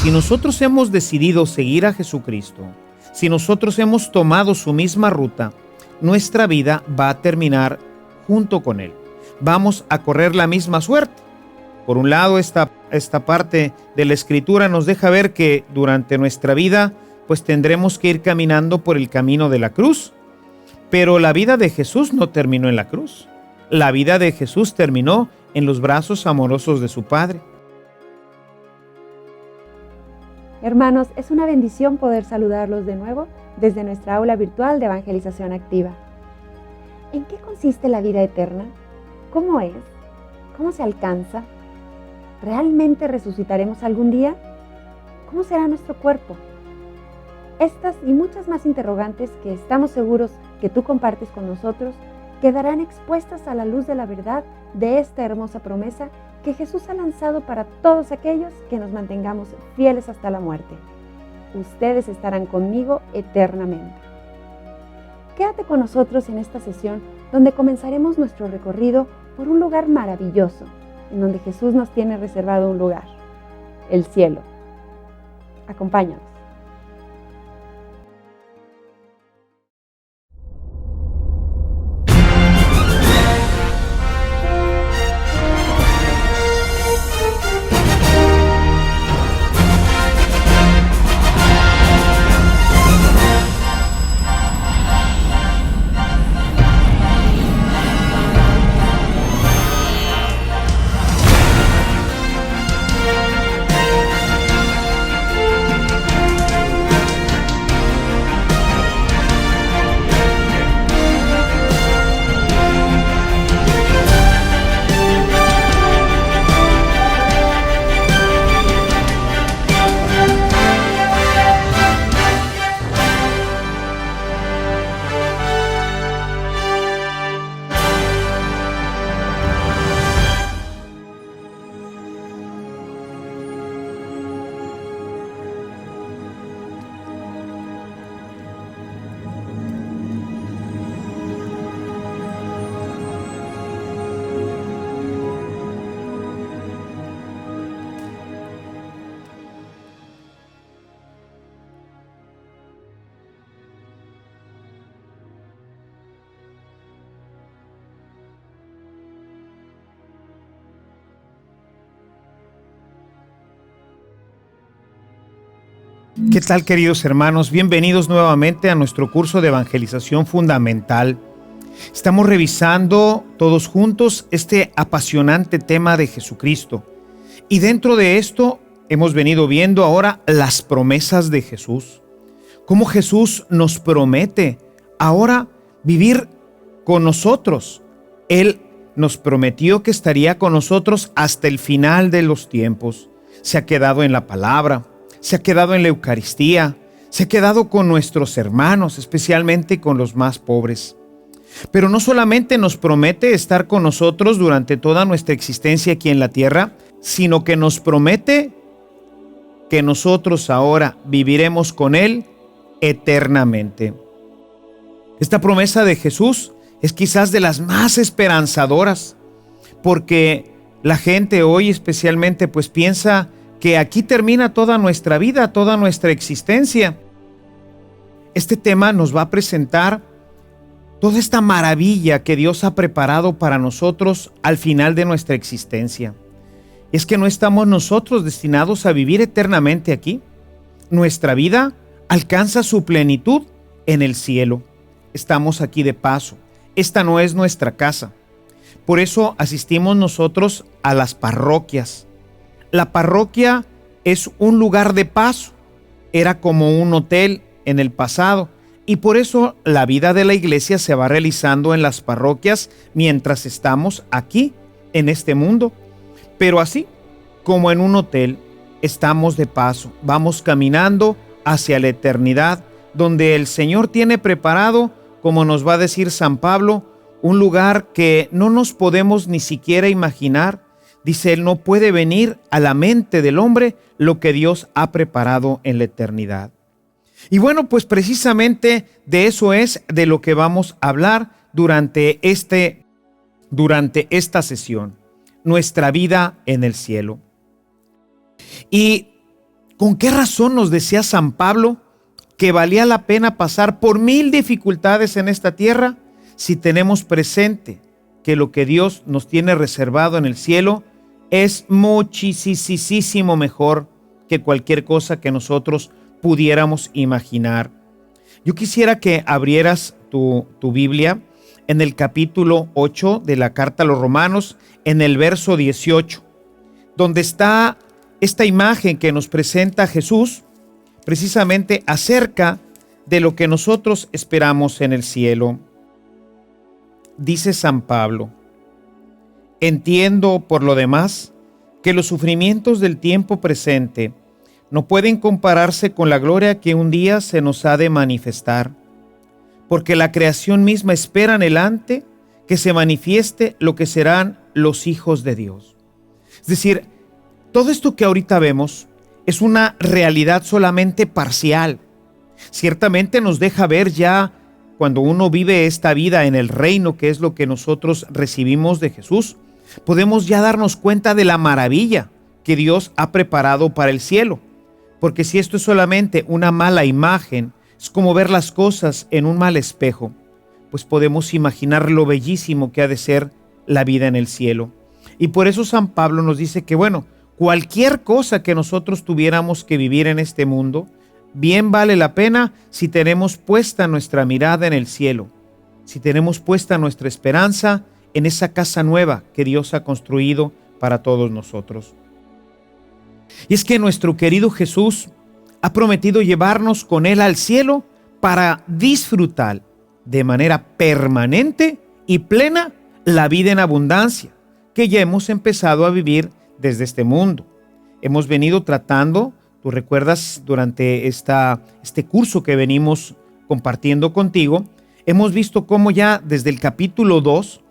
Si nosotros hemos decidido seguir a Jesucristo, si nosotros hemos tomado su misma ruta, nuestra vida va a terminar junto con Él. Vamos a correr la misma suerte. Por un lado, esta parte de la Escritura nos deja ver que durante nuestra vida, pues tendremos que ir caminando por el camino de la cruz. Pero la vida de Jesús no terminó en la cruz. La vida de Jesús terminó en los brazos amorosos de su Padre. Hermanos, es una bendición poder saludarlos de nuevo desde nuestra aula virtual de evangelización activa. ¿En qué consiste la vida eterna? ¿Cómo es? ¿Cómo se alcanza? ¿Realmente resucitaremos algún día? ¿Cómo será nuestro cuerpo? Estas y muchas más interrogantes que estamos seguros que tú compartes con nosotros quedarán expuestas a la luz de la verdad de esta hermosa promesa que Jesús ha lanzado para todos aquellos que nos mantengamos fieles hasta la muerte. Ustedes estarán conmigo eternamente. Quédate con nosotros en esta sesión donde comenzaremos nuestro recorrido por un lugar maravilloso, en donde Jesús nos tiene reservado un lugar, el cielo. Acompáñanos. ¿Qué tal, queridos hermanos? Bienvenidos nuevamente a nuestro curso de evangelización fundamental. Estamos revisando todos juntos este apasionante tema de Jesucristo. Y dentro de esto hemos venido viendo ahora las promesas de Jesús. Cómo Jesús nos promete ahora vivir con nosotros. Él nos prometió que estaría con nosotros hasta el final de los tiempos. Se ha quedado en la palabra. Se ha quedado en la Eucaristía, se ha quedado con nuestros hermanos, especialmente con los más pobres. Pero no solamente nos promete estar con nosotros durante toda nuestra existencia aquí en la tierra, sino que nos promete que nosotros ahora viviremos con Él eternamente. Esta promesa de Jesús es quizás de las más esperanzadoras, porque la gente hoy especialmente pues piensa que aquí termina toda nuestra vida, toda nuestra existencia. Este tema nos va a presentar toda esta maravilla que Dios ha preparado para nosotros al final de nuestra existencia. Es que no estamos nosotros destinados a vivir eternamente aquí. Nuestra vida alcanza su plenitud en el cielo. Estamos aquí de paso. Esta no es nuestra casa. Por eso asistimos nosotros a las parroquias. La parroquia es un lugar de paso, era como un hotel en el pasado y por eso la vida de la iglesia se va realizando en las parroquias mientras estamos aquí en este mundo. Pero así como en un hotel estamos de paso, vamos caminando hacia la eternidad donde el Señor tiene preparado, como nos va a decir San Pablo, un lugar que no nos podemos ni siquiera imaginar. Dice él, no puede venir a la mente del hombre lo que Dios ha preparado en la eternidad. Y bueno, pues precisamente de eso es de lo que vamos a hablar durante esta sesión, nuestra vida en el cielo. Y ¿Con qué razón nos decía San Pablo que valía la pena pasar por 1000 dificultades en esta tierra si tenemos presente que lo que Dios nos tiene reservado en el cielo es muchísimo mejor que cualquier cosa que nosotros pudiéramos imaginar? Yo quisiera que abrieras tu Biblia en el capítulo 8 de la carta a los Romanos, en el verso 18, donde está esta imagen que nos presenta Jesús precisamente acerca de lo que nosotros esperamos en el cielo. Dice San Pablo: entiendo por lo demás que los sufrimientos del tiempo presente no pueden compararse con la gloria que un día se nos ha de manifestar, porque la creación misma espera anhelante que se manifieste lo que serán los hijos de Dios. Es decir, todo esto que ahorita vemos es una realidad solamente parcial. Ciertamente nos deja ver ya cuando uno vive esta vida en el reino, que es lo que nosotros recibimos de Jesús, podemos ya darnos cuenta de la maravilla que Dios ha preparado para el cielo. Porque si esto es solamente una mala imagen, es como ver las cosas en un mal espejo, pues podemos imaginar lo bellísimo que ha de ser la vida en el cielo. Y por eso San Pablo nos dice que, bueno, cualquier cosa que nosotros tuviéramos que vivir en este mundo, bien vale la pena si tenemos puesta nuestra mirada en el cielo, si tenemos puesta nuestra esperanza en esa casa nueva que Dios ha construido para todos nosotros. Y es que nuestro querido Jesús ha prometido llevarnos con Él al cielo para disfrutar de manera permanente y plena la vida en abundancia que ya hemos empezado a vivir desde este mundo. Hemos venido tratando, tú recuerdas, durante este curso que venimos compartiendo contigo, hemos visto cómo ya desde el capítulo 2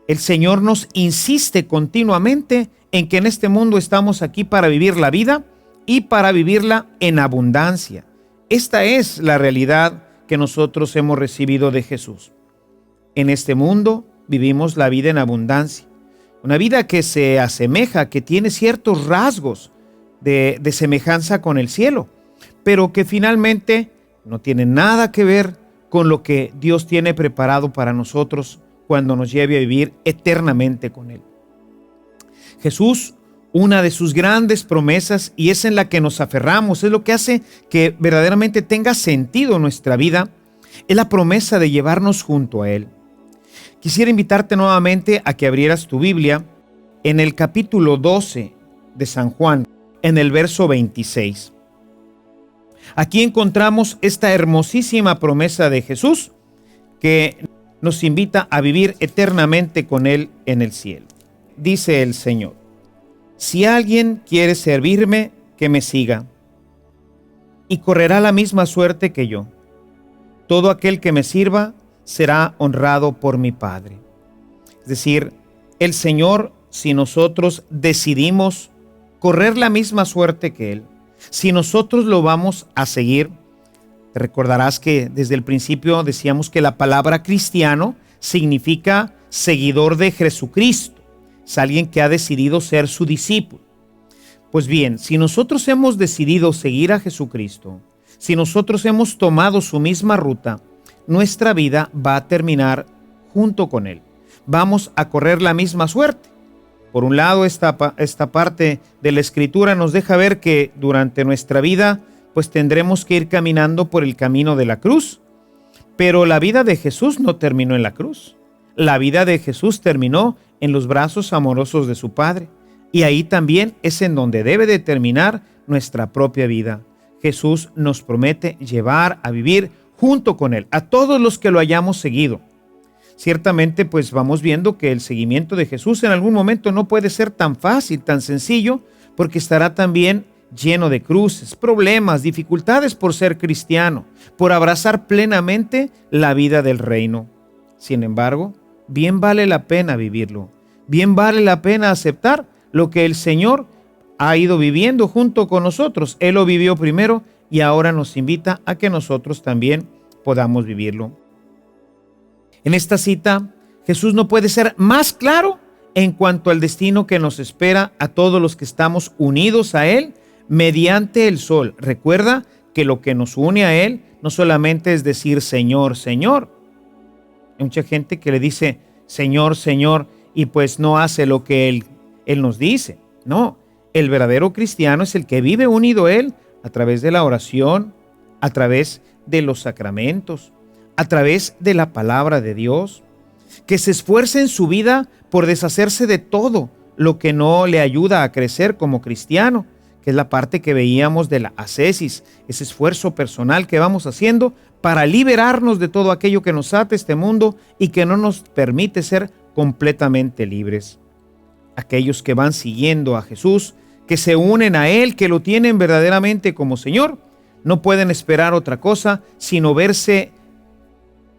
el Señor nos insiste continuamente en que en este mundo estamos aquí para vivir la vida y para vivirla en abundancia. Esta es la realidad que nosotros hemos recibido de Jesús. En este mundo vivimos la vida en abundancia, una vida que se asemeja, que tiene ciertos rasgos de semejanza con el cielo, pero que finalmente no tiene nada que ver con lo que Dios tiene preparado para nosotros cuando nos lleve a vivir eternamente con Él. Jesús, una de sus grandes promesas, y es en la que nos aferramos, es lo que hace que verdaderamente tenga sentido nuestra vida, es la promesa de llevarnos junto a Él. Quisiera invitarte nuevamente a que abrieras tu Biblia en el capítulo 12 de San Juan, en el verso 26. Aquí encontramos esta hermosísima promesa de Jesús que nos invita a vivir eternamente con Él en el cielo. Dice el Señor: si alguien quiere servirme, que me siga, y correrá la misma suerte que yo. Todo aquel que me sirva será honrado por mi Padre. Es decir, el Señor, si nosotros decidimos correr la misma suerte que Él, si nosotros lo vamos a seguir, te recordarás que desde el principio decíamos que la palabra cristiano significa seguidor de Jesucristo. Es alguien que ha decidido ser su discípulo. Pues bien, si nosotros hemos decidido seguir a Jesucristo, si nosotros hemos tomado su misma ruta, nuestra vida va a terminar junto con Él. Vamos a correr la misma suerte. Por un lado, esta parte de la Escritura nos deja ver que durante nuestra vida, pues tendremos que ir caminando por el camino de la cruz. Pero la vida de Jesús no terminó en la cruz. La vida de Jesús terminó en los brazos amorosos de su Padre. Y ahí también es en donde debe de terminar nuestra propia vida. Jesús nos promete llevar a vivir junto con Él a todos los que lo hayamos seguido. Ciertamente, pues vamos viendo que el seguimiento de Jesús en algún momento no puede ser tan fácil, tan sencillo, porque estará también lleno de cruces, problemas, dificultades por ser cristiano, por abrazar plenamente la vida del reino. Sin embargo, bien vale la pena vivirlo, bien vale la pena aceptar lo que el Señor ha ido viviendo junto con nosotros. Él lo vivió primero y ahora nos invita a que nosotros también podamos vivirlo. En esta cita, Jesús no puede ser más claro en cuanto al destino que nos espera a todos los que estamos unidos a Él mediante el sol. Recuerda que lo que nos une a Él no solamente es decir Señor, Señor. Hay mucha gente que le dice Señor, Señor, y pues no hace lo que Él nos dice. No, el verdadero cristiano es el que vive unido a Él a través de la oración, a través de los sacramentos, a través de la palabra de Dios, que se esfuerce en su vida por deshacerse de todo lo que no le ayuda a crecer como cristiano, que es la parte que veíamos de la ascesis, ese esfuerzo personal que vamos haciendo para liberarnos de todo aquello que nos ata a este mundo y que no nos permite ser completamente libres. Aquellos que van siguiendo a Jesús, que se unen a Él, que lo tienen verdaderamente como Señor, no pueden esperar otra cosa sino verse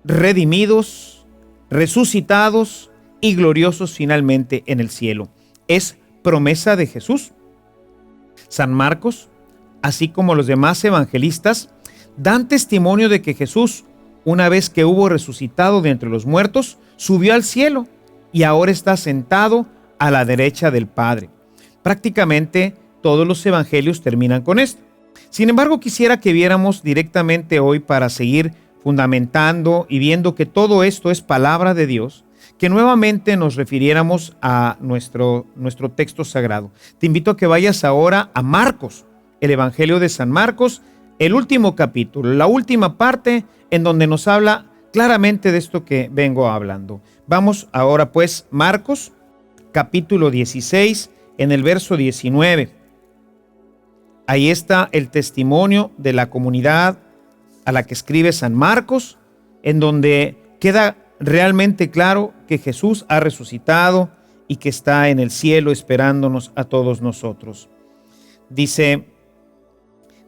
redimidos, resucitados y gloriosos finalmente en el cielo. Es promesa de Jesús. San Marcos, así como los demás evangelistas, dan testimonio de que Jesús, una vez que hubo resucitado de entre los muertos, subió al cielo y ahora está sentado a la derecha del Padre. Prácticamente todos los evangelios terminan con esto. Sin embargo, quisiera que viéramos directamente hoy, para seguir fundamentando y viendo que todo esto es palabra de Dios, que nuevamente nos refiriéramos a nuestro texto sagrado. Te invito a que vayas ahora a Marcos, el Evangelio de San Marcos, el último capítulo, la última parte en donde nos habla claramente de esto que vengo hablando. Vamos ahora pues, Marcos, capítulo 16, en el verso 19. Ahí está el testimonio de la comunidad a la que escribe San Marcos, en donde queda realmente claro que Jesús ha resucitado y que está en el cielo esperándonos a todos nosotros. Dice: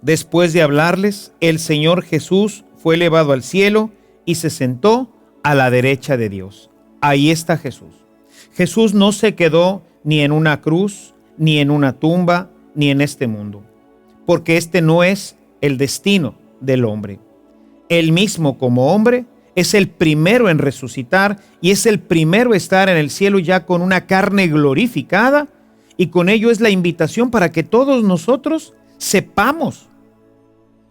después de hablarles, el Señor Jesús fue elevado al cielo y se sentó a la derecha de Dios. Ahí está Jesús. Jesús no se quedó ni en una cruz, ni en una tumba, ni en este mundo, porque este no es el destino del hombre. Él mismo, como hombre, es el primero en resucitar y es el primero a estar en el cielo ya con una carne glorificada, y con ello es la invitación para que todos nosotros sepamos,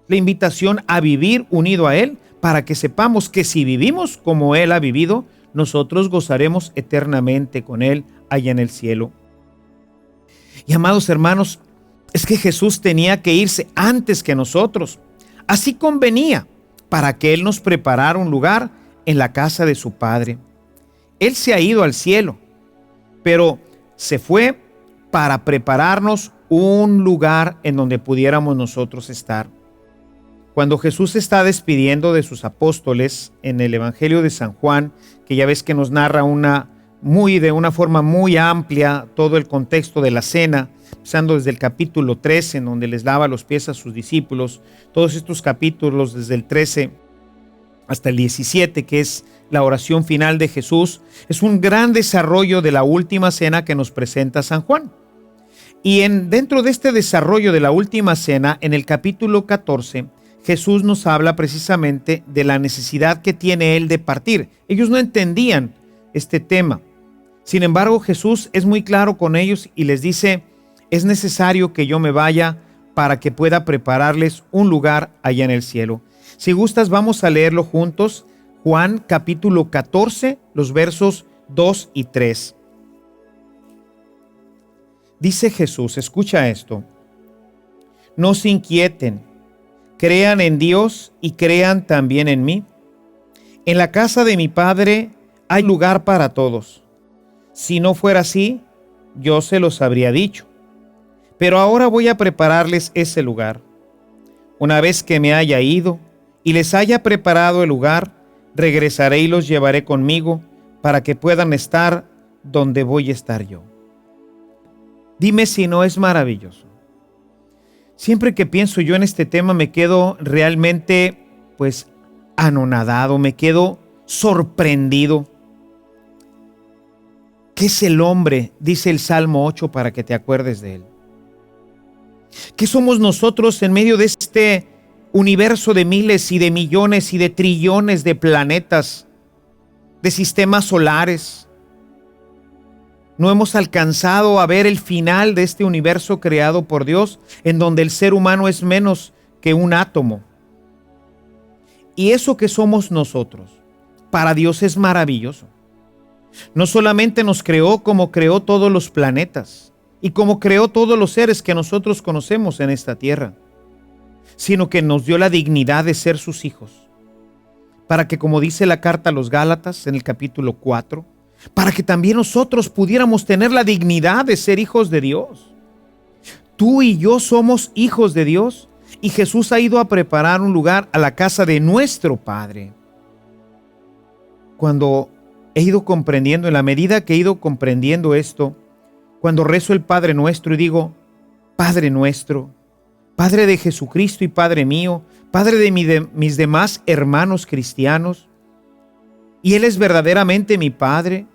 la invitación a vivir unido a Él, para que sepamos que si vivimos como Él ha vivido, nosotros gozaremos eternamente con Él allá en el cielo. Y amados hermanos, es que Jesús tenía que irse antes que nosotros. Así convenía, para que Él nos preparara un lugar en la casa de su Padre. Él se ha ido al cielo, pero se fue para prepararnos un lugar en donde pudiéramos nosotros estar. Cuando Jesús se está despidiendo de sus apóstoles en el Evangelio de San Juan, que ya ves que nos narra de una forma muy amplia todo el contexto de la cena, empezando desde el capítulo 13, en donde les lava los pies a sus discípulos, todos estos capítulos desde el 13 hasta el 17, que es la oración final de Jesús, es un gran desarrollo de la última cena que nos presenta San Juan. Y dentro de este desarrollo de la última cena, en el capítulo 14, Jesús nos habla precisamente de la necesidad que tiene Él de partir. Ellos no entendían este tema. Sin embargo, Jesús es muy claro con ellos y les dice: es necesario que yo me vaya para que pueda prepararles un lugar allá en el cielo. Si gustas, vamos a leerlo juntos. Juan capítulo 14, los versos 2 y 3. Dice Jesús, escucha esto: no se inquieten, crean en Dios y crean también en mí. En la casa de mi Padre hay lugar para todos. Si no fuera así, yo se los habría dicho. Pero ahora voy a prepararles ese lugar. Una vez que me haya ido y les haya preparado el lugar, regresaré y los llevaré conmigo para que puedan estar donde voy a estar yo. Dime si no es maravilloso. Siempre que pienso yo en este tema me quedo realmente anonadado, me quedo sorprendido. ¿Qué es el hombre? Dice el Salmo 8 para que te acuerdes de él. ¿Qué somos nosotros en medio de este universo de miles y de millones y de trillones de planetas, de sistemas solares? No hemos alcanzado a ver el final de este universo creado por Dios, en donde el ser humano es menos que un átomo. Y eso que somos nosotros, para Dios es maravilloso. No solamente nos creó como creó todos los planetas y como creó todos los seres que nosotros conocemos en esta tierra, sino que nos dio la dignidad de ser sus hijos, para que, como dice la carta a los Gálatas en el capítulo 4, para que también nosotros pudiéramos tener la dignidad de ser hijos de Dios. Tú y yo somos hijos de Dios y Jesús ha ido a preparar un lugar a la casa de nuestro Padre. Cuando he ido comprendiendo, en la medida que he ido comprendiendo esto, cuando rezo el Padre Nuestro y digo, Padre nuestro, Padre de Jesucristo y Padre mío, Padre de mis demás hermanos cristianos, y Él es verdaderamente mi Padre,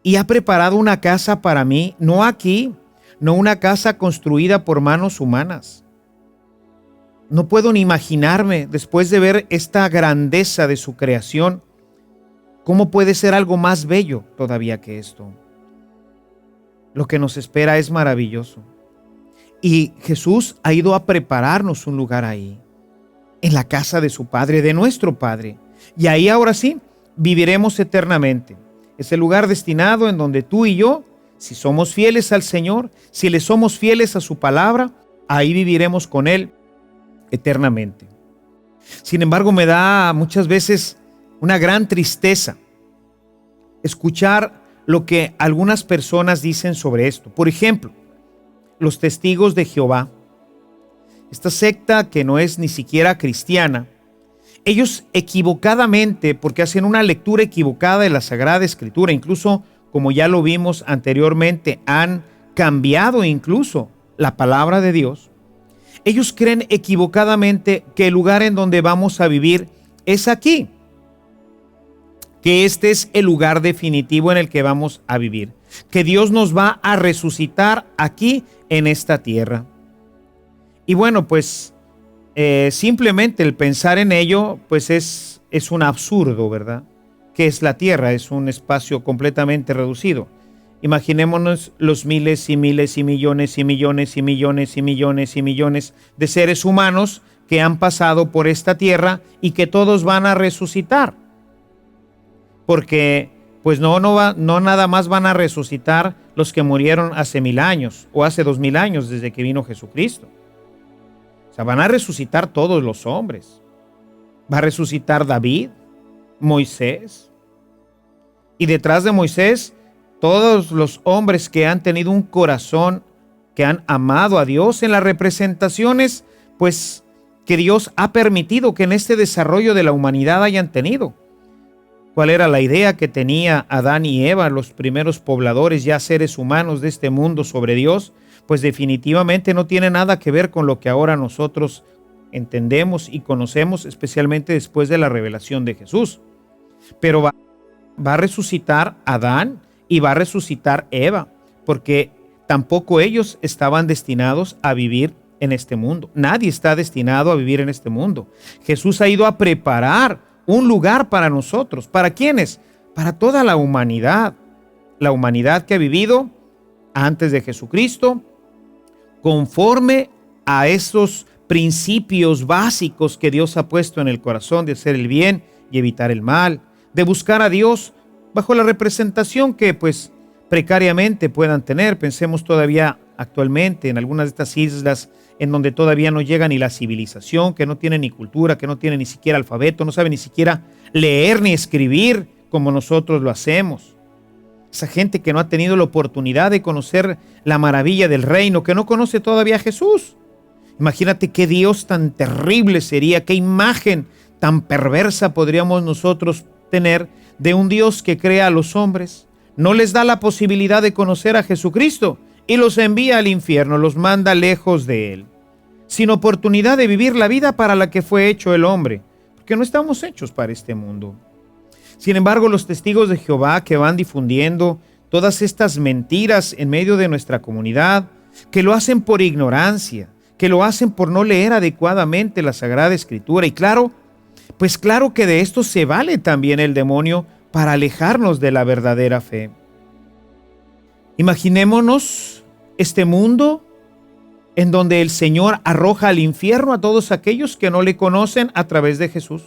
y ha preparado una casa para mí, no aquí, no una casa construida por manos humanas. No puedo ni imaginarme, después de ver esta grandeza de su creación, cómo puede ser algo más bello todavía que esto. Lo que nos espera es maravilloso. Y Jesús ha ido a prepararnos un lugar ahí, en la casa de su Padre, de nuestro Padre. Y ahí ahora sí, viviremos eternamente. Es el lugar destinado en donde tú y yo, si somos fieles al Señor, si le somos fieles a su palabra, ahí viviremos con Él eternamente. Sin embargo, me da muchas veces una gran tristeza escuchar lo que algunas personas dicen sobre esto. Por ejemplo, los testigos de Jehová, esta secta que no es ni siquiera cristiana, ellos equivocadamente, porque hacen una lectura equivocada de la Sagrada Escritura, incluso como ya lo vimos anteriormente, han cambiado incluso la palabra de Dios. Ellos creen equivocadamente que el lugar en donde vamos a vivir es aquí, que este es el lugar definitivo en el que vamos a vivir, que Dios nos va a resucitar aquí en esta tierra. Y bueno, pues simplemente el pensar en ello, pues es un absurdo, ¿verdad? Que es la tierra, es un espacio completamente reducido. Imaginémonos los miles y miles y millones y millones y millones y millones y millones de seres humanos que han pasado por esta tierra y que todos van a resucitar. Porque pues no nada más van a resucitar los que murieron hace 1000 años o hace 2000 años desde que vino Jesucristo. O sea, van a resucitar todos los hombres. Va a resucitar David, Moisés. Y detrás de Moisés, todos los hombres que han tenido un corazón, que han amado a Dios en las representaciones, pues que Dios ha permitido que en este desarrollo de la humanidad hayan tenido. ¿Cuál era la idea que tenía Adán y Eva, los primeros pobladores, ya seres humanos de este mundo, sobre Dios? Pues definitivamente no tiene nada que ver con lo que ahora nosotros entendemos y conocemos, especialmente después de la revelación de Jesús. Pero va a resucitar Adán y va a resucitar Eva, porque tampoco ellos estaban destinados a vivir en este mundo. Nadie está destinado a vivir en este mundo. Jesús ha ido a preparar un lugar para nosotros. ¿Para quiénes? Para toda la humanidad. La humanidad que ha vivido antes de Jesucristo, conforme a esos principios básicos que Dios ha puesto en el corazón de hacer el bien y evitar el mal, de buscar a Dios bajo la representación que pues precariamente puedan tener. Pensemos todavía actualmente en algunas de estas islas en donde todavía no llega ni la civilización, que no tiene ni cultura, que no tiene ni siquiera alfabeto, no sabe ni siquiera leer ni escribir como nosotros lo hacemos. Esa gente que no ha tenido la oportunidad de conocer la maravilla del reino, que no conoce todavía a Jesús. Imagínate qué Dios tan terrible sería, qué imagen tan perversa podríamos nosotros tener de un Dios que crea a los hombres, no les da la posibilidad de conocer a Jesucristo y los envía al infierno, los manda lejos de Él, sin oportunidad de vivir la vida para la que fue hecho el hombre, porque no estamos hechos para este mundo. Sin embargo, los testigos de Jehová que van difundiendo todas estas mentiras en medio de nuestra comunidad, que lo hacen por ignorancia, que lo hacen por no leer adecuadamente la Sagrada Escritura, y claro que de esto se vale también el demonio para alejarnos de la verdadera fe. Imaginémonos este mundo en donde el Señor arroja al infierno a todos aquellos que no le conocen a través de Jesús,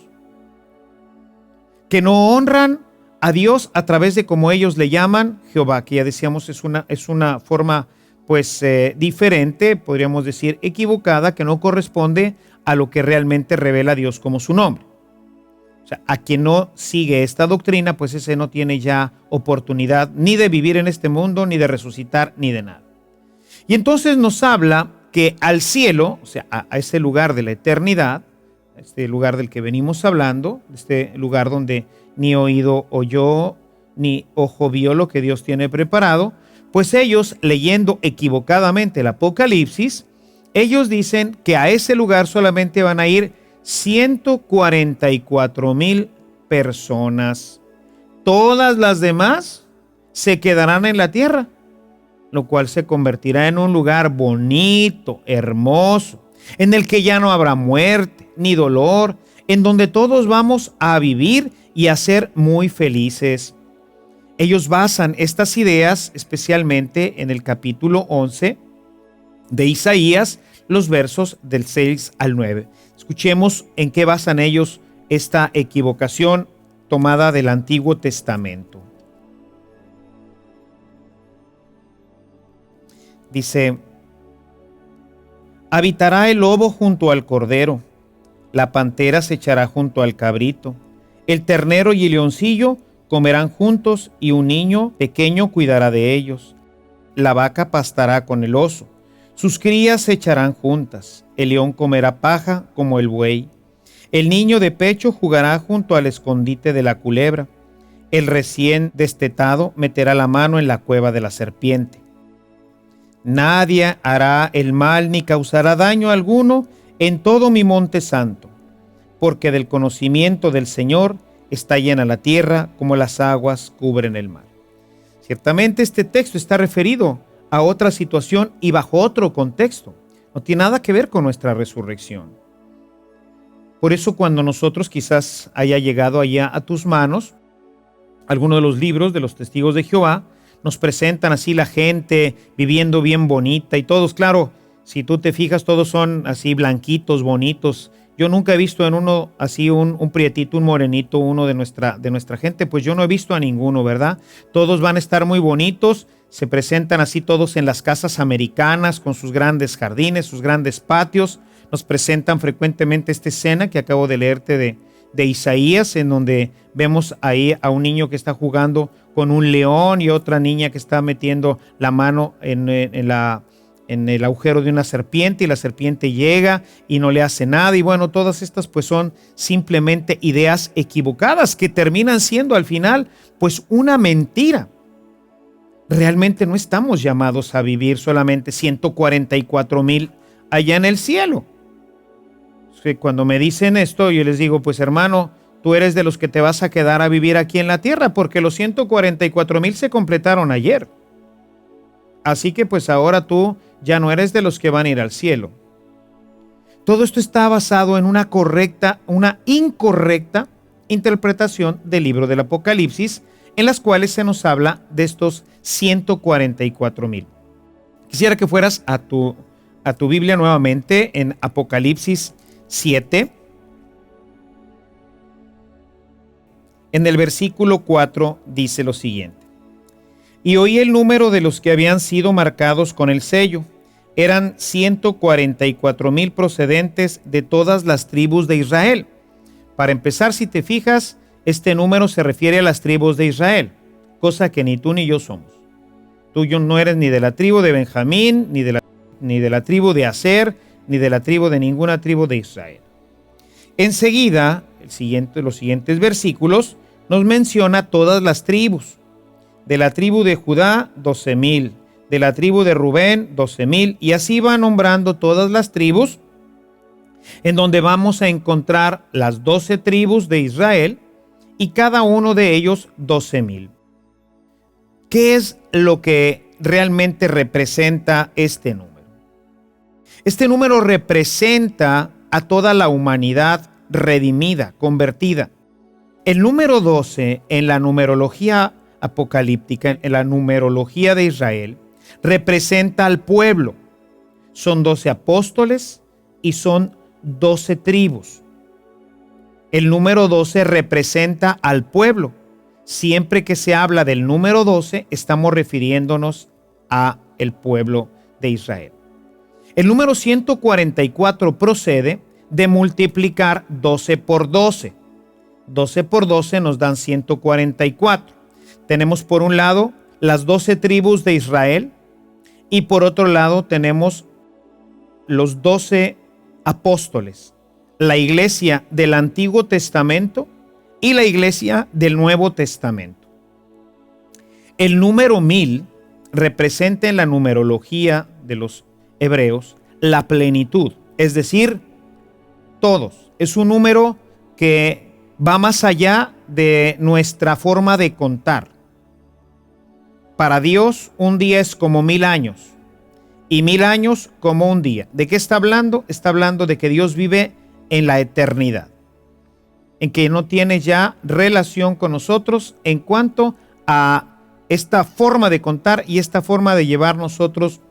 que no honran a Dios a través de como ellos le llaman Jehová, que ya decíamos es una forma diferente, podríamos decir equivocada, que no corresponde a lo que realmente revela Dios como su nombre. O sea, a quien no sigue esta doctrina, pues ese no tiene ya oportunidad ni de vivir en este mundo, ni de resucitar, ni de nada. Y entonces nos habla que al cielo, o sea, a ese lugar de la eternidad, este lugar del que venimos hablando, este lugar donde ni oído oyó, ni ojo vio lo que Dios tiene preparado, pues ellos, leyendo equivocadamente el Apocalipsis, ellos dicen que a ese lugar solamente van a ir 144,000 personas. Todas las demás se quedarán en la tierra, lo cual se convertirá en un lugar bonito, hermoso, en el que ya no habrá muerte ni dolor, en donde todos vamos a vivir y a ser muy felices. Ellos basan estas ideas especialmente en el capítulo 11 de Isaías, los versos del 6 al 9. Escuchemos en qué basan ellos esta equivocación tomada del Antiguo Testamento. Dice: habitará el lobo junto al cordero, la pantera se echará junto al cabrito, el ternero y el leoncillo comerán juntos y un niño pequeño cuidará de ellos. La vaca pastará con el oso, sus crías se echarán juntas, el león comerá paja como el buey. El niño de pecho jugará junto al escondite de la culebra, el recién destetado meterá la mano en la cueva de la serpiente. Nadie hará el mal ni causará daño alguno en todo mi monte santo, porque del conocimiento del Señor está llena la tierra como las aguas cubren el mar. Ciertamente este texto está referido a otra situación y bajo otro contexto. No tiene nada que ver con nuestra resurrección. Por eso cuando nosotros quizás haya llegado allá a tus manos alguno de los libros de los testigos de Jehová, nos presentan así la gente viviendo bien bonita y todos, claro, si tú te fijas, todos son así blanquitos, bonitos. Yo nunca he visto en uno así un prietito, un morenito, uno de nuestra gente, pues yo no he visto a ninguno, ¿verdad? Todos van a estar muy bonitos, se presentan así todos en las casas americanas con sus grandes jardines, sus grandes patios. Nos presentan frecuentemente esta escena que acabo de leerte de Isaías, en donde vemos ahí a un niño que está jugando con un león y otra niña que está metiendo la mano en el agujero de una serpiente y la serpiente llega y no le hace nada. Y bueno, todas estas pues son simplemente ideas equivocadas que terminan siendo al final pues una mentira. Realmente no estamos llamados a vivir solamente 144,000 allá en el cielo. Cuando me dicen esto, yo les digo, pues hermano, tú eres de los que te vas a quedar a vivir aquí en la tierra, porque los 144,000 se completaron ayer. Así que pues ahora tú ya no eres de los que van a ir al cielo. Todo esto está basado en una incorrecta interpretación del libro del Apocalipsis, en las cuales se nos habla de estos 144,000. Quisiera que fueras a tu Biblia nuevamente en Apocalipsis 7. En el versículo 4 dice lo siguiente: y oí el número de los que habían sido marcados con el sello. Eran 144,000 procedentes de todas las tribus de Israel. Para empezar, si te fijas, este número se refiere a las tribus de Israel, cosa que ni tú ni yo somos. Tú no eres ni de la tribu de Benjamín, ni de la tribu de Aser, ni de la tribu de ninguna tribu de Israel. Enseguida, los siguientes versículos nos menciona todas las tribus. De la tribu de Judá, 12,000. De la tribu de Rubén, 12,000. Y así va nombrando todas las tribus, en donde vamos a encontrar las 12 tribus de Israel y cada uno de ellos 12,000. ¿Qué es lo que realmente representa este número? Este número representa a toda la humanidad redimida, convertida. El número 12 en la numerología apocalíptica, en la numerología de Israel, representa al pueblo. Son 12 apóstoles y son 12 tribus. El número 12 representa al pueblo. Siempre que se habla del número 12, estamos refiriéndonos a el pueblo de Israel. El número 144 procede de multiplicar 12 por 12. 12 por 12 nos dan 144. Tenemos por un lado las 12 tribus de Israel y por otro lado tenemos los 12 apóstoles, la iglesia del Antiguo Testamento y la iglesia del Nuevo Testamento. El número 1000 representa en la numerología de los hebreos la plenitud, es decir, todos. Es un número que va más allá de nuestra forma de contar. Para Dios, un día es como 1000 años y 1000 años como un día. ¿De qué está hablando? Está hablando de que Dios vive en la eternidad, en que no tiene ya relación con nosotros en cuanto a esta forma de contar y esta forma de llevar nosotros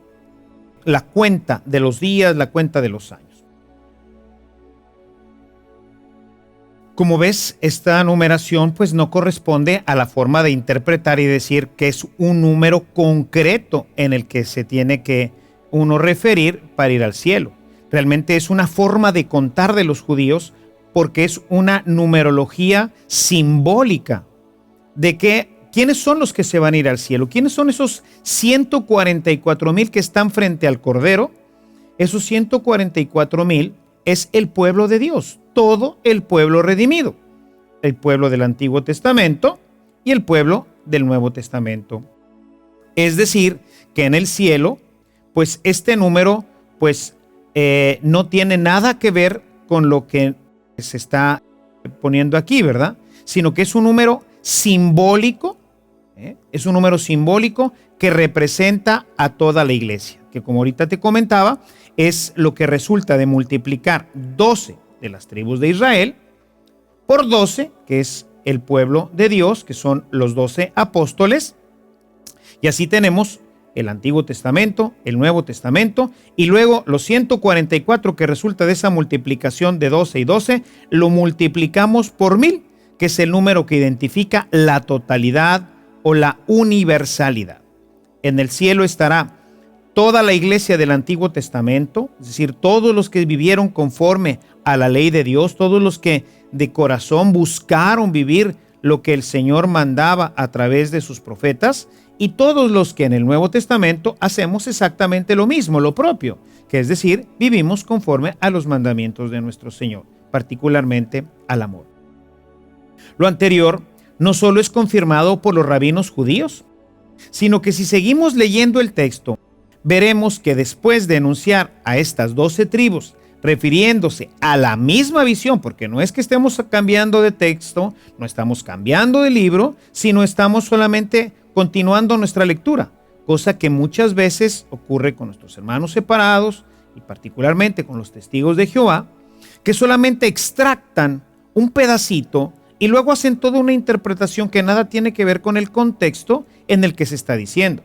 la cuenta de los días, la cuenta de los años. Como ves, esta numeración pues no corresponde a la forma de interpretar y decir que es un número concreto en el que se tiene que uno referir para ir al cielo. Realmente es una forma de contar de los judíos porque es una numerología simbólica de que ¿quiénes son los que se van a ir al cielo? ¿Quiénes son esos 144,000 que están frente al Cordero? Esos 144,000 es el pueblo de Dios, todo el pueblo redimido, el pueblo del Antiguo Testamento y el pueblo del Nuevo Testamento. Es decir, que en el cielo, pues este número, pues no tiene nada que ver con lo que se está poniendo aquí, ¿verdad? Sino que es un número simbólico, es un número simbólico que representa a toda la iglesia, que como ahorita te comentaba, es lo que resulta de multiplicar 12 de las tribus de Israel por 12, que es el pueblo de Dios, que son los 12 apóstoles, y así tenemos el Antiguo Testamento, el Nuevo Testamento, y luego los 144 que resulta de esa multiplicación de 12 y 12, lo multiplicamos por 1000, que es el número que identifica la totalidad o la universalidad. En el cielo estará toda la iglesia del Antiguo Testamento, es decir, todos los que vivieron conforme a la ley de Dios, todos los que de corazón buscaron vivir lo que el Señor mandaba a través de sus profetas, y todos los que en el Nuevo Testamento hacemos exactamente lo mismo, lo propio, que es decir, vivimos conforme a los mandamientos de nuestro Señor, particularmente al amor. Lo anterior no solo es confirmado por los rabinos judíos, sino que si seguimos leyendo el texto, veremos que después de enunciar a estas 12 tribus, refiriéndose a la misma visión, porque no es que estemos cambiando de texto, no estamos cambiando de libro, sino estamos solamente continuando nuestra lectura, cosa que muchas veces ocurre con nuestros hermanos separados y particularmente con los testigos de Jehová, que solamente extractan un pedacito y luego hacen toda una interpretación que nada tiene que ver con el contexto en el que se está diciendo.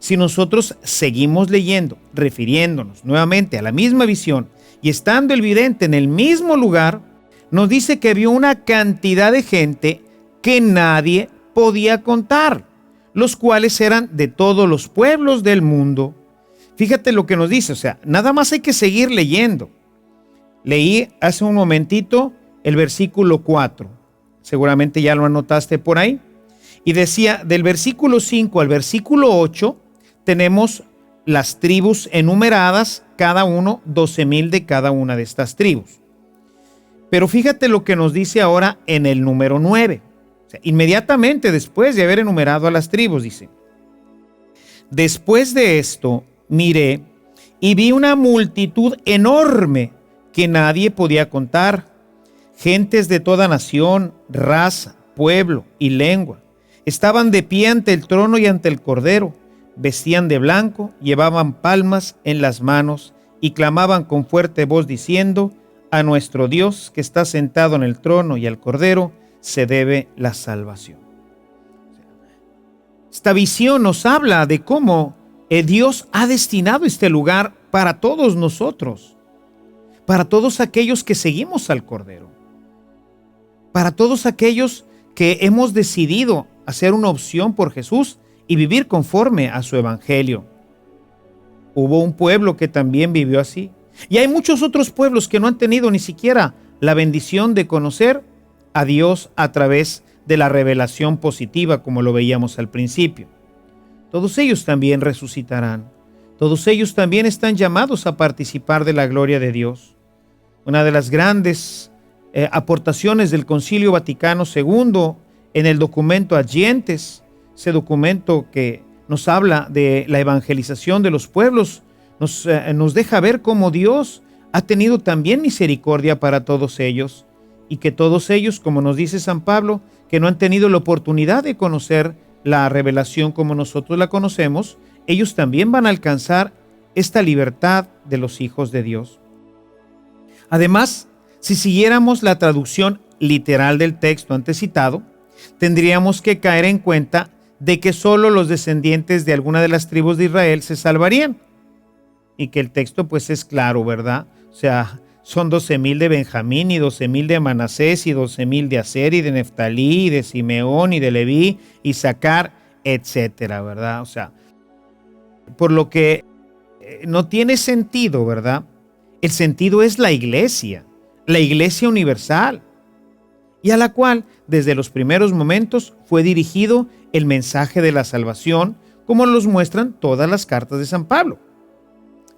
Si nosotros seguimos leyendo, refiriéndonos nuevamente a la misma visión y estando el vidente en el mismo lugar, nos dice que vio una cantidad de gente que nadie podía contar, los cuales eran de todos los pueblos del mundo. Fíjate lo que nos dice, o sea, nada más hay que seguir leyendo. Leí hace un momentito el versículo 4, seguramente ya lo anotaste por ahí, y decía, del versículo 5 al versículo 8, tenemos las tribus enumeradas, cada uno 12,000 de cada una de estas tribus. Pero fíjate lo que nos dice ahora en el número 9. O sea, inmediatamente después de haber enumerado a las tribus, dice: después de esto miré y vi una multitud enorme que nadie podía contar, gentes de toda nación, raza, pueblo y lengua. Estaban de pie ante el trono y ante el Cordero, vestían de blanco, llevaban palmas en las manos y clamaban con fuerte voz diciendo: a nuestro Dios que está sentado en el trono y al Cordero se debe la salvación. Esta visión nos habla de cómo Dios ha destinado este lugar para todos nosotros, para todos aquellos que seguimos al Cordero, para todos aquellos que hemos decidido hacer una opción por Jesús y vivir conforme a su evangelio. Hubo un pueblo que también vivió así. Y hay muchos otros pueblos que no han tenido ni siquiera la bendición de conocer a Dios a través de la revelación positiva, como lo veíamos al principio. Todos ellos también resucitarán. Todos ellos también están llamados a participar de la gloria de Dios. Una de las grandes aportaciones del Concilio Vaticano II en el documento Ad Gentes, ese documento que nos habla de la evangelización de los pueblos, nos deja ver cómo Dios ha tenido también misericordia para todos ellos y que todos ellos, como nos dice San Pablo, que no han tenido la oportunidad de conocer la revelación como nosotros la conocemos, ellos también van a alcanzar esta libertad de los hijos de Dios. Además, si siguiéramos la traducción literal del texto antes citado, tendríamos que caer en cuenta de que solo los descendientes de alguna de las tribus de Israel se salvarían. Y que el texto pues es claro, ¿verdad? O sea, son 12,000 de Benjamín y 12,000 de Manasés y 12,000 de Aser y de Neftalí y de Simeón y de Leví y Sacar, etcétera, ¿verdad? O sea, por lo que no tiene sentido, ¿verdad? El sentido es la iglesia universal, y a la cual desde los primeros momentos fue dirigido el mensaje de la salvación, como los muestran todas las cartas de San Pablo.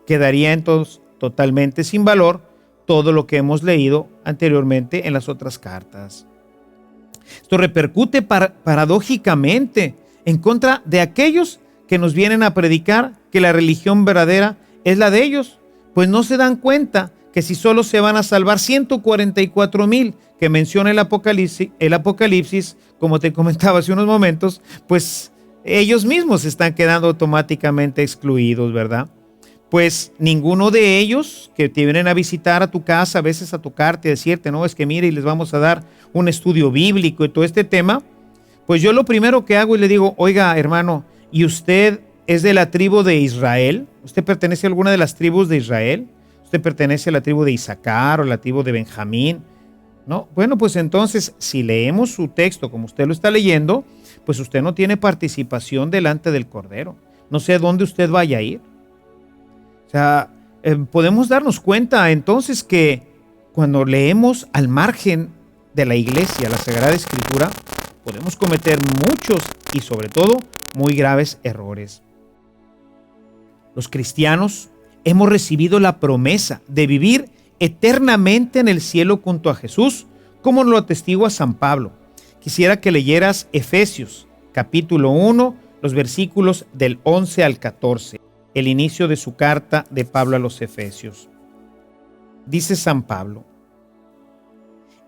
Quedaría entonces totalmente sin valor todo lo que hemos leído anteriormente en las otras cartas. Esto repercute paradójicamente en contra de aquellos que nos vienen a predicar que la religión verdadera es la de ellos, pues no se dan cuenta que si solo se van a salvar 144,000 que menciona el Apocalipsis, como te comentaba hace unos momentos, pues ellos mismos están quedando automáticamente excluidos, ¿verdad? Pues ninguno de ellos que te vienen a visitar a tu casa, a veces a tocarte, a decirte, no, es que mire, y les vamos a dar un estudio bíblico y todo este tema, pues yo lo primero que hago y le digo, oiga, hermano, ¿y usted es de la tribu de Israel? ¿Usted pertenece a alguna de las tribus de Israel? ¿Usted pertenece a la tribu de Isaacar o a la tribu de Benjamín? ¿No? Bueno, pues entonces, si leemos su texto como usted lo está leyendo, pues usted no tiene participación delante del Cordero. No sé a dónde usted vaya a ir. O sea, podemos darnos cuenta entonces que cuando leemos al margen de la iglesia, la Sagrada Escritura, podemos cometer muchos y sobre todo muy graves errores. Los cristianos hemos recibido la promesa de vivir eternamente en el cielo junto a Jesús, como lo atestigua San Pablo. Quisiera que leyeras Efesios, capítulo 1, los versículos del 11 al 14, el inicio de su carta de Pablo a los Efesios. Dice San Pablo: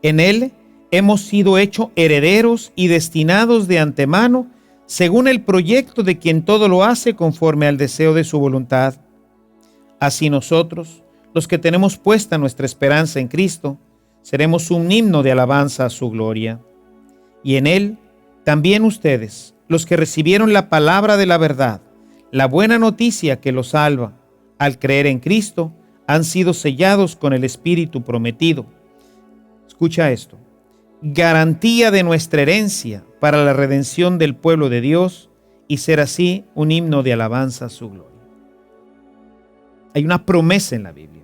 en él hemos sido hechos herederos y destinados de antemano, según el proyecto de quien todo lo hace conforme al deseo de su voluntad. Así nosotros, los que tenemos puesta nuestra esperanza en Cristo, seremos un himno de alabanza a su gloria. Y en él, también ustedes, los que recibieron la palabra de la verdad, la buena noticia que los salva, al creer en Cristo, han sido sellados con el Espíritu prometido. Escucha esto: garantía de nuestra herencia para la redención del pueblo de Dios y ser así un himno de alabanza a su gloria. Hay una promesa en la Biblia.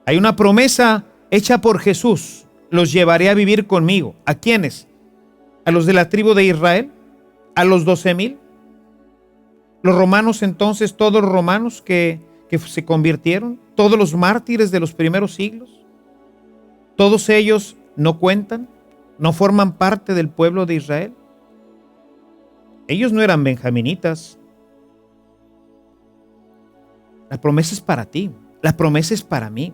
Hay una promesa hecha por Jesús. Los llevaré a vivir conmigo. ¿A quiénes? ¿A los de la tribu de Israel? ¿A los 12,000? Los romanos entonces, todos los romanos que se convirtieron, todos los mártires de los primeros siglos, todos ellos no cuentan, no forman parte del pueblo de Israel. Ellos no eran benjaminitas. La promesa es para ti, la promesa es para mí.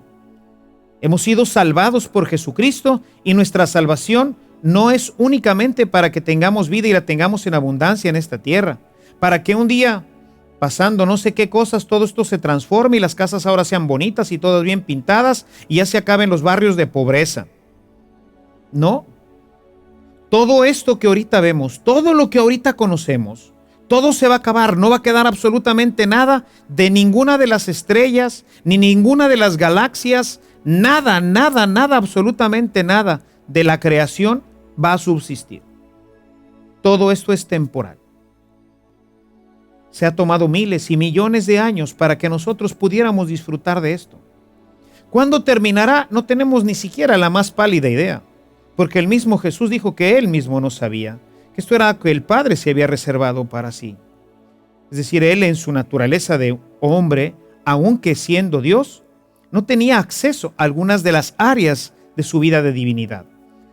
Hemos sido salvados por Jesucristo y nuestra salvación no es únicamente para que tengamos vida y la tengamos en abundancia en esta tierra, para que un día, pasando no sé qué cosas, todo esto se transforme y las casas ahora sean bonitas y todas bien pintadas y ya se acaben los barrios de pobreza. No. Todo esto que ahorita vemos, todo lo que ahorita conocemos, Todo se va a acabar, no va a quedar absolutamente nada de ninguna de las estrellas, ni ninguna de las galaxias, nada, nada, nada, absolutamente nada de la creación va a subsistir. Todo esto es temporal. Se ha tomado miles y millones de años para que nosotros pudiéramos disfrutar de esto. ¿Cuándo terminará? No tenemos ni siquiera la más pálida idea, porque el mismo Jesús dijo que él mismo no sabía, que esto era que el Padre se había reservado para sí. Es decir, él en su naturaleza de hombre, aunque siendo Dios, no tenía acceso a algunas de las áreas de su vida de divinidad.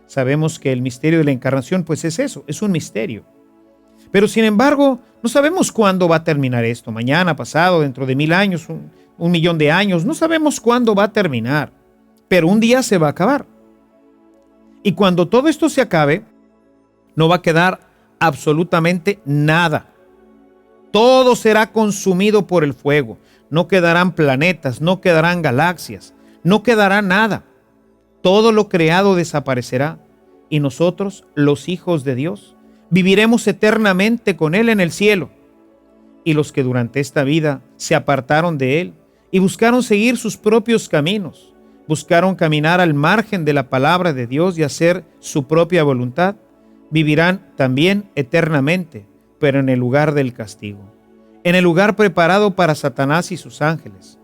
Sabemos que el misterio de la encarnación pues es eso, es un misterio. Pero sin embargo, no sabemos cuándo va a terminar esto, mañana, pasado, dentro de 1000 años, un millón de años, no sabemos cuándo va a terminar, pero un día se va a acabar. Y cuando todo esto se acabe, no va a quedar absolutamente nada. Todo será consumido por el fuego. No quedarán planetas, no quedarán galaxias, no quedará nada. Todo lo creado desaparecerá y nosotros, los hijos de Dios, viviremos eternamente con Él en el cielo. Y los que durante esta vida se apartaron de Él y buscaron seguir sus propios caminos, buscaron caminar al margen de la palabra de Dios y hacer su propia voluntad, vivirán también eternamente, pero en el lugar del castigo, en el lugar preparado para Satanás y sus ángeles,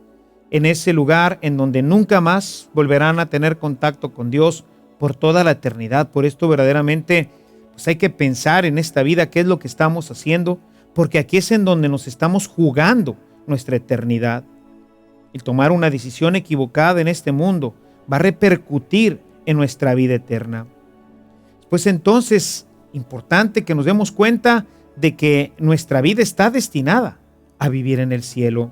en ese lugar en donde nunca más volverán a tener contacto con Dios por toda la eternidad. Por esto verdaderamente pues hay que pensar en esta vida qué es lo que estamos haciendo, porque aquí es en donde nos estamos jugando nuestra eternidad. El tomar una decisión equivocada en este mundo va a repercutir en nuestra vida eterna. Pues entonces, importante que nos demos cuenta de que nuestra vida está destinada a vivir en el cielo.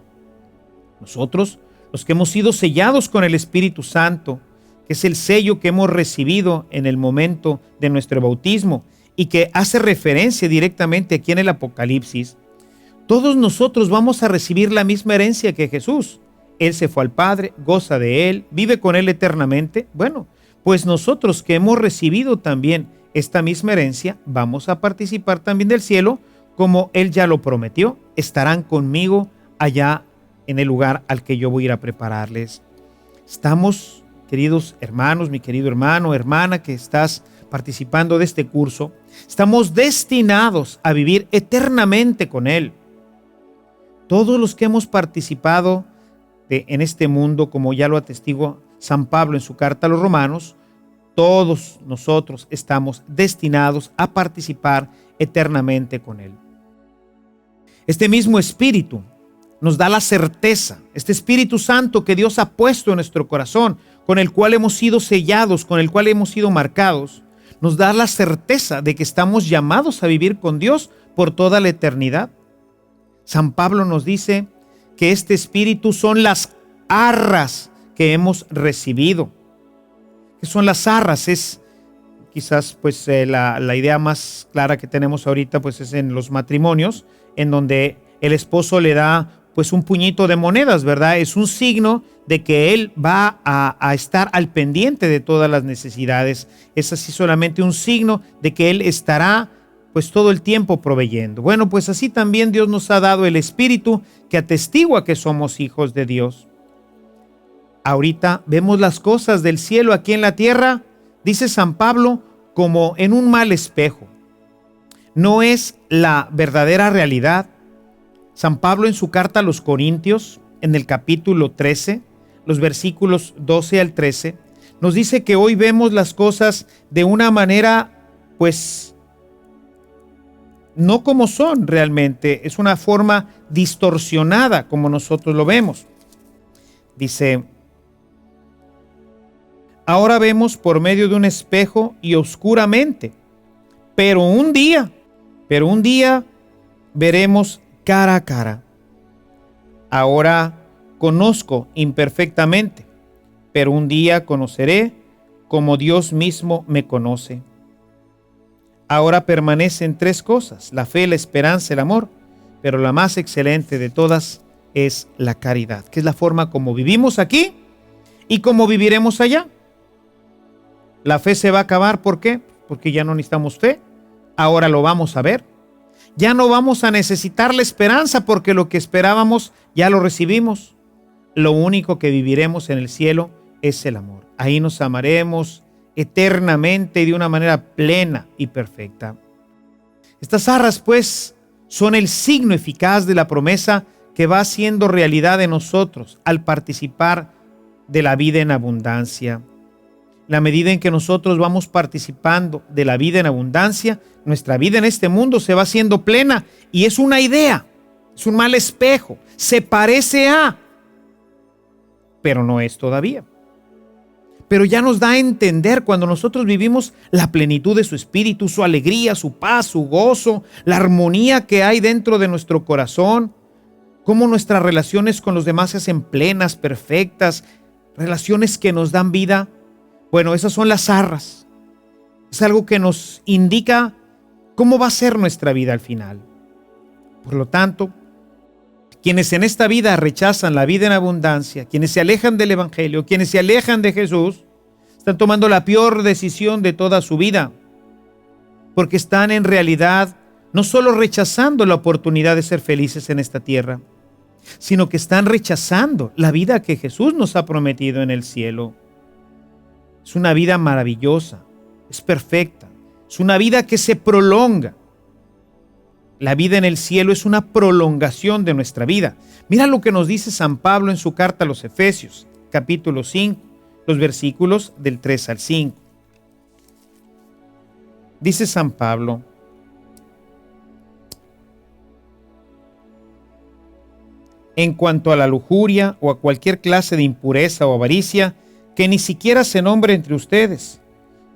Nosotros, los que hemos sido sellados con el Espíritu Santo, que es el sello que hemos recibido en el momento de nuestro bautismo y que hace referencia directamente aquí en el Apocalipsis, todos nosotros vamos a recibir la misma herencia que Jesús. Él se fue al Padre, goza de Él, vive con Él eternamente. Bueno, pues nosotros que hemos recibido también esta misma herencia, vamos a participar también del cielo, como Él ya lo prometió. Estarán conmigo allá en el lugar al que yo voy a ir a prepararles. Estamos, queridos hermanos, mi querido hermano, hermana, que estás participando de este curso, estamos destinados a vivir eternamente con Él. Todos los que hemos participado en este mundo, como ya lo atestigua San Pablo en su carta a los Romanos, todos nosotros estamos destinados a participar eternamente con Él. Este mismo Espíritu nos da la certeza, este Espíritu Santo que Dios ha puesto en nuestro corazón, con el cual hemos sido sellados, con el cual hemos sido marcados, nos da la certeza de que estamos llamados a vivir con Dios por toda la eternidad. San Pablo nos dice que este Espíritu son las arras que hemos recibido. ¿Qué son las arras? Es quizás pues la idea más clara que tenemos ahorita pues es en los matrimonios, en donde el esposo le da pues un puñito de monedas, ¿verdad? Es un signo de que él va a estar al pendiente de todas las necesidades. Es así solamente un signo de que él estará pues todo el tiempo proveyendo. Bueno, pues así también Dios nos ha dado el Espíritu que atestigua que somos hijos de Dios. Ahorita vemos las cosas del cielo aquí en la tierra, dice San Pablo, como en un mal espejo. No es la verdadera realidad. San Pablo en su carta a los Corintios, en el capítulo 13, los versículos 12 al 13, nos dice que hoy vemos las cosas de una manera, pues, no como son realmente, es una forma distorsionada como nosotros lo vemos. Dice: ahora vemos por medio de un espejo y oscuramente, pero un día veremos cara a cara. Ahora conozco imperfectamente, pero un día conoceré como Dios mismo me conoce. Ahora permanecen tres cosas: la fe, la esperanza, el amor, pero la más excelente de todas es la caridad, que es la forma como vivimos aquí y como viviremos allá. La fe se va a acabar, ¿por qué? Porque ya no necesitamos fe, ahora lo vamos a ver. Ya no vamos a necesitar la esperanza porque lo que esperábamos ya lo recibimos. Lo único que viviremos en el cielo es el amor. Ahí nos amaremos eternamente y de una manera plena y perfecta. Estas arras, pues, son el signo eficaz de la promesa que va haciendo realidad en nosotros al participar de la vida en abundancia. La medida en que nosotros vamos participando de la vida en abundancia, nuestra vida en este mundo se va haciendo plena y es una idea, es un mal espejo, se parece a, pero no es todavía. Pero ya nos da a entender cuando nosotros vivimos la plenitud de su espíritu, su alegría, su paz, su gozo, la armonía que hay dentro de nuestro corazón, cómo nuestras relaciones con los demás se hacen plenas, perfectas, relaciones que nos dan vida. Bueno, esas son las arras. Es algo que nos indica cómo va a ser nuestra vida al final. Por lo tanto, quienes en esta vida rechazan la vida en abundancia, quienes se alejan del Evangelio, quienes se alejan de Jesús, están tomando la peor decisión de toda su vida, porque están en realidad no solo rechazando la oportunidad de ser felices en esta tierra, sino que están rechazando la vida que Jesús nos ha prometido en el cielo. Es una vida maravillosa, es perfecta, es una vida que se prolonga. La vida en el cielo es una prolongación de nuestra vida. Mira lo que nos dice San Pablo en su carta a los Efesios, capítulo 5, los versículos del 3 al 5. Dice San Pablo: en cuanto a la lujuria o a cualquier clase de impureza o avaricia, que ni siquiera se nombre entre ustedes,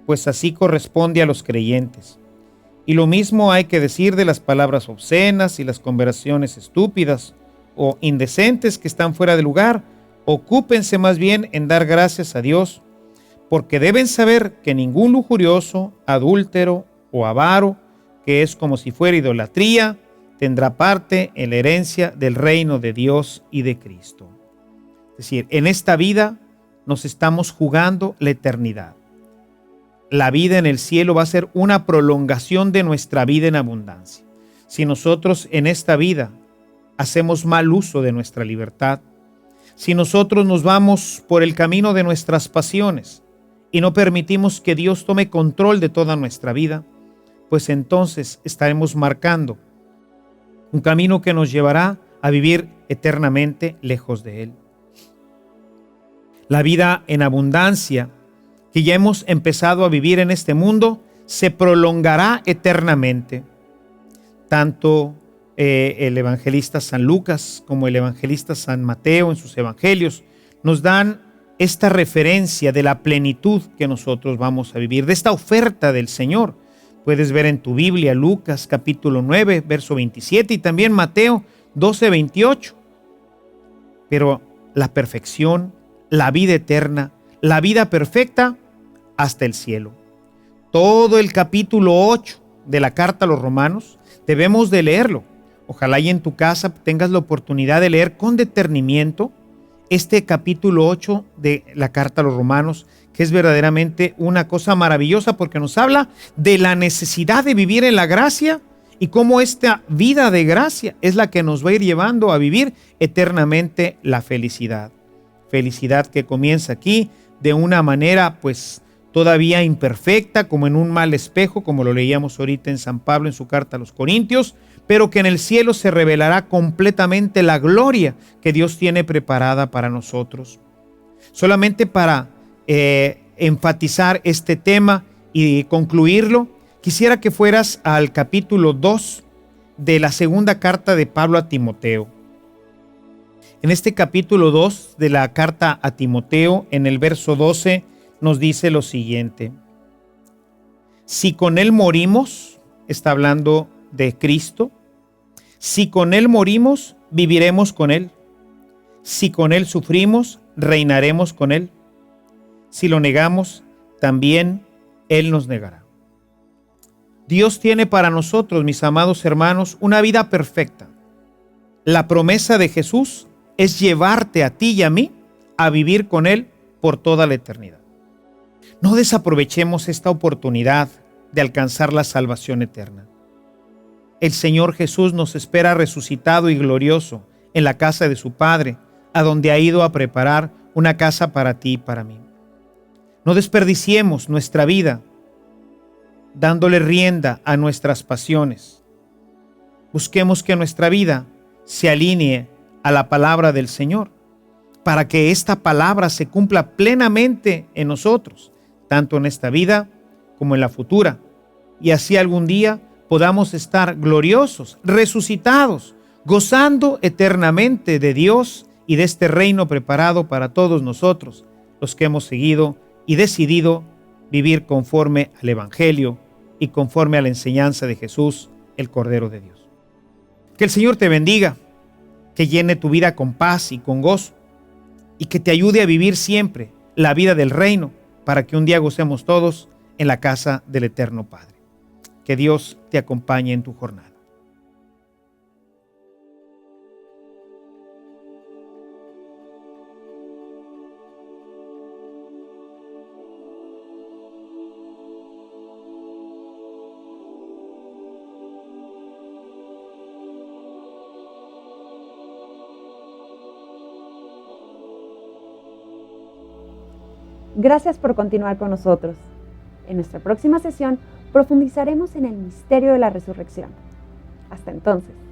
pues así corresponde a los creyentes. Y lo mismo hay que decir de las palabras obscenas y las conversaciones estúpidas o indecentes que están fuera de lugar. Ocúpense más bien en dar gracias a Dios, porque deben saber que ningún lujurioso, adúltero o avaro, que es como si fuera idolatría, tendrá parte en la herencia del reino de Dios y de Cristo. Es decir, en esta vida nos estamos jugando la eternidad. La vida en el cielo va a ser una prolongación de nuestra vida en abundancia. Si nosotros en esta vida hacemos mal uso de nuestra libertad, si nosotros nos vamos por el camino de nuestras pasiones y no permitimos que Dios tome control de toda nuestra vida, pues entonces estaremos marcando un camino que nos llevará a vivir eternamente lejos de Él. La vida en abundancia que ya hemos empezado a vivir en este mundo se prolongará eternamente. Tanto el evangelista San Lucas como el evangelista San Mateo en sus evangelios nos dan esta referencia de la plenitud que nosotros vamos a vivir, de esta oferta del Señor. Puedes ver en tu Biblia Lucas capítulo 9, verso 27 y también Mateo 12, 28. Pero la perfección, la vida eterna, la vida perfecta hasta el cielo. Todo el capítulo 8 de la carta a los Romanos debemos de leerlo. Ojalá y en tu casa tengas la oportunidad de leer con detenimiento este capítulo 8 de la carta a los Romanos, que es verdaderamente una cosa maravillosa porque nos habla de la necesidad de vivir en la gracia y cómo esta vida de gracia es la que nos va a ir llevando a vivir eternamente la felicidad. Felicidad que comienza aquí de una manera pues todavía imperfecta, como en un mal espejo, como lo leíamos ahorita en San Pablo en su carta a los Corintios, pero que en el cielo se revelará completamente la gloria que Dios tiene preparada para nosotros. Solamente para enfatizar este tema y concluirlo, quisiera que fueras al capítulo 2 de la segunda carta de Pablo a Timoteo. En este capítulo 2 de la carta a Timoteo, en el verso 12, nos dice lo siguiente: si con Él morimos, está hablando de Cristo, si con Él morimos, viviremos con Él. Si con Él sufrimos, reinaremos con Él. Si lo negamos, también Él nos negará. Dios tiene para nosotros, mis amados hermanos, una vida perfecta. La promesa de Jesús es llevarte a ti y a mí a vivir con Él por toda la eternidad. No desaprovechemos esta oportunidad de alcanzar la salvación eterna. El Señor Jesús nos espera resucitado y glorioso en la casa de su Padre, a donde ha ido a preparar una casa para ti y para mí. No desperdiciemos nuestra vida dándole rienda a nuestras pasiones. Busquemos que nuestra vida se alinee a la palabra del Señor, para que esta palabra se cumpla plenamente en nosotros, tanto en esta vida como en la futura, y así algún día podamos estar gloriosos, resucitados, gozando eternamente de Dios y de este reino preparado para todos nosotros, los que hemos seguido y decidido vivir conforme al Evangelio y conforme a la enseñanza de Jesús, el Cordero de Dios. Que el Señor te bendiga, que llene tu vida con paz y con gozo, y que te ayude a vivir siempre la vida del reino, para que un día gocemos todos en la casa del Eterno Padre. Que Dios te acompañe en tu jornada. Gracias por continuar con nosotros. En nuestra próxima sesión profundizaremos en el misterio de la resurrección. Hasta entonces.